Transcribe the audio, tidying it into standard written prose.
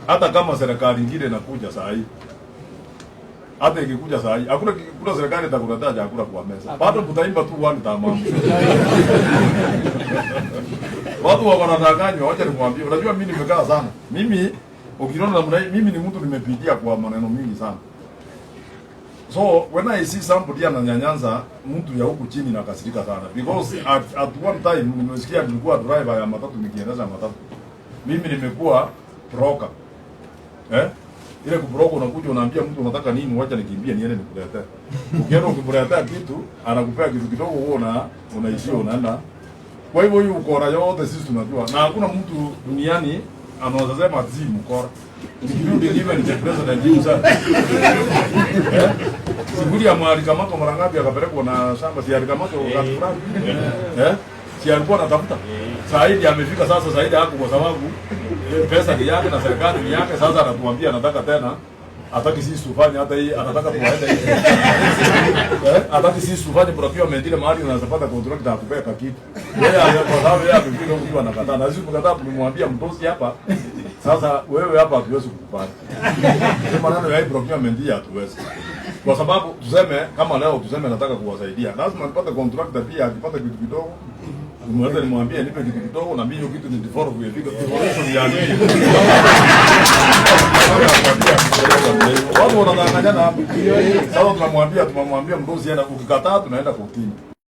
Hata kama serikali nyingine inakuja saa hii. Hata ikikuja saa hii, hakuna serikali itakuletea chakula kwa meza. Bado tutaimba tu one tamam. Watu wanadanganywa, wacha nikwambie. Unajua mimi nimekaa sana. Mimi ukiona namna hii, mimi ni mtu nimepitia kwa maneno mingi sana. So when I see somebody ananyanyaza mtu ya huku chini na kasirika sana because at one time nimesikia nilikuwa driver ya matatu nikiendesha matatu. Mimi nimekuwa broker. Ile kubroka unakuja unaambia mtu unataka nini, wacha nikimbie niende nikuletee. Ukienda ukimletea kitu, anakupea kitu kidogo wewe unaishia unaenda. Kwa hivyo hiyo ukora yote sisi tunajua. Na hakuna mtu duniani anaweza sema ati mkora. Nikirudi niwe ni president himself. Siburi ya Mwalikamako mara ngapi akapelekwa na shamba si Mwalikamako wakati fulani. Si alikuwa anatafuta. Saidi amefika sasa, Saidi hapo kwa sababu pesa ni yake na serikali ni yake. Sasa anatuambia anataka tena, hataki sisi tufanye hata hii, anataka tuwaende hivi. Hataki sisi tufanye procurement ile mahali unazapata contract na kupeka kitu. Yeye kwa sababu yeye amefika huko anakataa. Na sisi tukakataa, tumemwambia mtosi hapa. Sasa wewe hapa hatuwezi kukupata. Kwa maana ya procurement hii hatuwezi. Kwa sababu tuseme kama leo tuseme nataka kuwasaidia, lazima nipate contractor pia akipata kitu kidogo. Mwende nimwambie nipe kitu kidogo na mimi hiyo kitu ni default kuifika devolution ya nini. Watu wanadanganyana hapa. Sasa tunamwambia mdozi yana ukikataa tunaenda kotini.